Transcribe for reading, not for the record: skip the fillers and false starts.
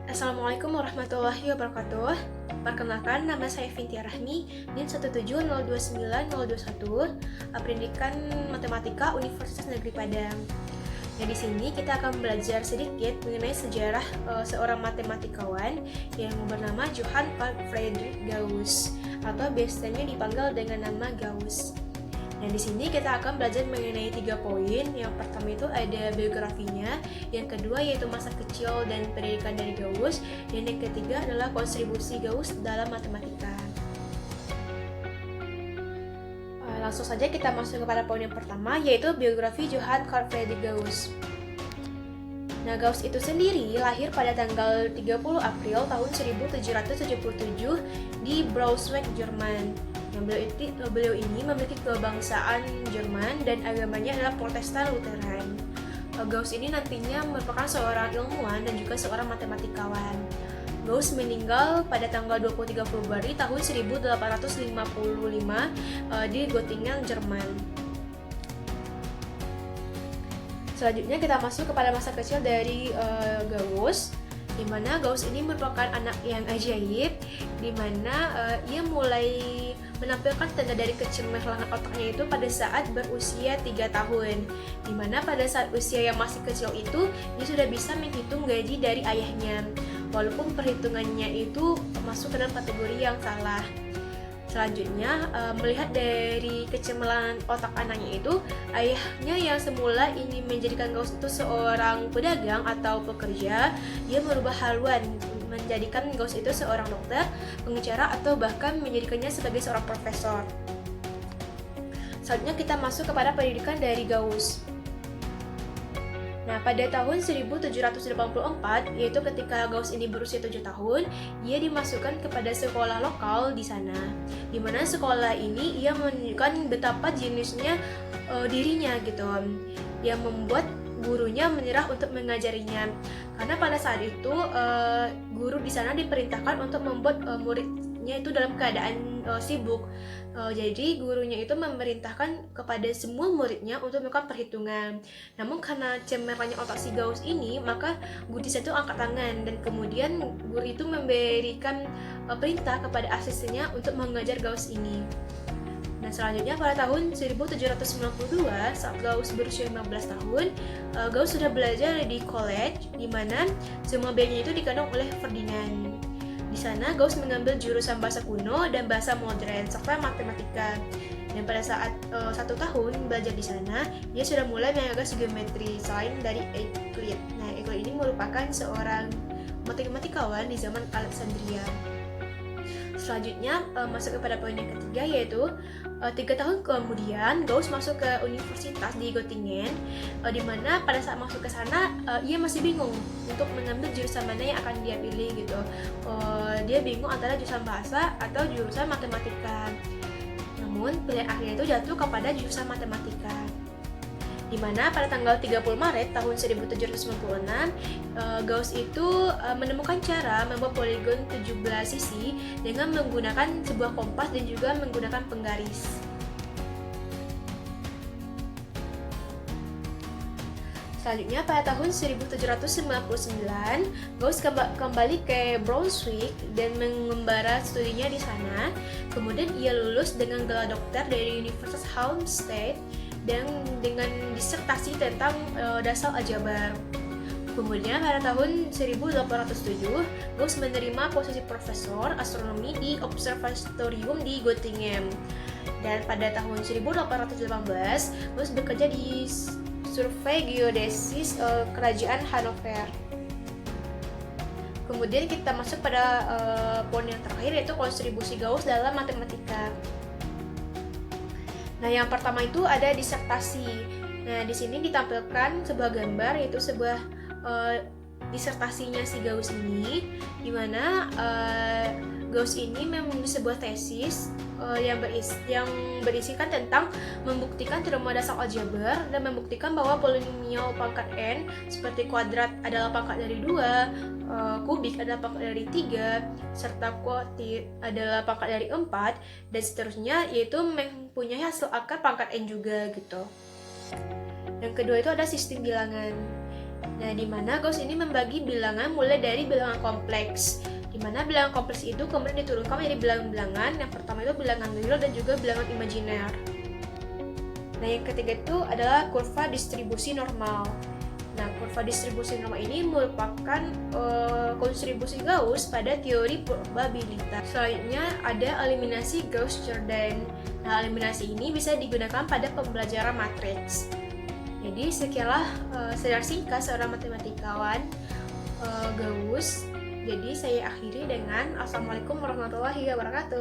Assalamualaikum warahmatullahi wabarakatuh. Perkenalkan, nama saya Vintia Rahmi, NIM 1702921, Pendidikan Matematika Universitas Negeri Padang. Nah, di sini kita akan belajar sedikit mengenai sejarah seorang matematikawan yang bernama Johann Carl Friedrich Gauss, atau biasanya dipanggil dengan nama Gauss. Nah, di sini kita akan belajar mengenai 3 poin. Yang pertama itu ada biografinya, yang kedua yaitu masa kecil dan pendidikan dari Gauss, dan yang ketiga adalah kontribusi Gauss dalam matematika. Langsung saja kita masuk kepada poin yang pertama, yaitu biografi Johann Carl Friedrich Gauss. Nah, Gauss itu sendiri lahir pada tanggal 30 April tahun 1777 di Braunschweig, Jerman. Beliau ini memiliki kebangsaan Jerman dan agamanya adalah Protestan Lutheran. Gauss ini nantinya merupakan seorang ilmuwan dan juga seorang matematikawan. Gauss meninggal pada tanggal 23 Februari tahun 1855 di Göttingen, Jerman. Selanjutnya kita masuk kepada masa kecil dari Gauss, di mana Gauss ini merupakan anak yang ajaib, di mana ia mulai menampilkan tanda dari kecemerlangan otaknya itu pada saat berusia 3 tahun, di mana pada saat usia yang masih kecil itu dia sudah bisa menghitung gaji dari ayahnya, walaupun perhitungannya itu masuk ke dalam kategori yang salah. Selanjutnya, melihat dari kecemerlangan otak anaknya itu, ayahnya yang semula ingin menjadikan Gauss itu seorang pedagang atau pekerja, dia merubah haluan, menjadikan Gauss itu seorang dokter, pengacara, atau bahkan menjadikannya sebagai seorang profesor. Selanjutnya kita masuk kepada pendidikan dari Gauss. Nah, pada tahun 1784, yaitu ketika Gauss ini berusia 7 tahun, ia dimasukkan kepada sekolah lokal di sana. Di mana sekolah ini ia menunjukkan betapa jeniusnya dirinya gitu, yang membuat gurunya menyerah untuk mengajarinya. Karena pada saat itu guru di sana diperintahkan untuk membuat muridnya itu dalam keadaan sibuk. Jadi gurunya itu memerintahkan kepada semua muridnya untuk melakukan perhitungan. Namun karena cemerlangnya otak si Gauss ini, maka guru di sana itu angkat tangan, dan kemudian guru itu memberikan perintah kepada asistennya untuk mengajar Gauss ini. Nah, selanjutnya pada tahun 1792, saat Gauss berusia 15 tahun, Gauss sudah belajar di college, di mana semua biayanya itu dikandung oleh Ferdinand. Di sana Gauss mengambil jurusan bahasa kuno dan bahasa modern serta matematika. Dan pada saat 1 tahun belajar di sana, dia sudah mulai menggagas geometri selain dari Euclid. Nah, Euclid ini merupakan seorang matematikawan di zaman Alexandria. Selanjutnya masuk kepada poin yang ketiga, yaitu 3 tahun kemudian Gauss masuk ke universitas di Göttingen, di mana pada saat masuk ke sana ia masih bingung untuk mengambil jurusan mana yang akan dia pilih gitu. Dia bingung antara jurusan bahasa atau jurusan matematika. Namun pilihan akhirnya itu jatuh kepada jurusan matematika, di mana pada tanggal 30 Maret tahun 1796, Gauss itu menemukan cara membuat poligon 17 sisi dengan menggunakan sebuah kompas dan juga menggunakan penggaris. Selanjutnya pada tahun 1799, Gauss kembali ke Braunschweig dan mengembara studinya di sana. Kemudian ia lulus dengan gelar dokter dari Universitas Helmstedt dan dengan disertasi tentang dasar aljabar. Kemudian pada tahun 1807, Gauss menerima posisi profesor astronomi di observatorium di Göttingen. Dan pada tahun 1818, Gauss bekerja di survei geodesis kerajaan Hanover. Kemudian kita masuk pada poin yang terakhir, yaitu kontribusi Gauss dalam matematika. Nah, yang pertama itu ada disertasi. Nah, di sini ditampilkan sebuah gambar, yaitu sebuah disertasinya si Gauss ini, di mana Gauss ini menulis sebuah tesis yang berisikan tentang membuktikan teorema dasar aljabar dan membuktikan bahwa polinomial pangkat n seperti kuadrat adalah pangkat dari 2, kubik adalah pangkat dari 3, serta kuartit adalah pangkat dari 4, dan seterusnya, yaitu mempunyai hasil akar pangkat n juga gitu. Yang kedua itu ada sistem bilangan. Nah, di mana Gauss ini membagi bilangan mulai dari bilangan kompleks, di mana bilangan kompleks itu kemudian diturunkan menjadi bilangan-bilangan. Yang pertama itu bilangan real dan juga bilangan imajiner. Nah, yang ketiga itu adalah kurva distribusi normal. Nah, kurva distribusi normal ini merupakan kontribusi Gauss pada teori probabilitas. Selanjutnya ada eliminasi Gauss-Jordan. Nah, eliminasi ini bisa digunakan pada pembelajaran matriks. Jadi, sekianlah secara singkat seorang matematikawan Gauss. Jadi, saya akhiri dengan Assalamualaikum warahmatullahi wabarakatuh.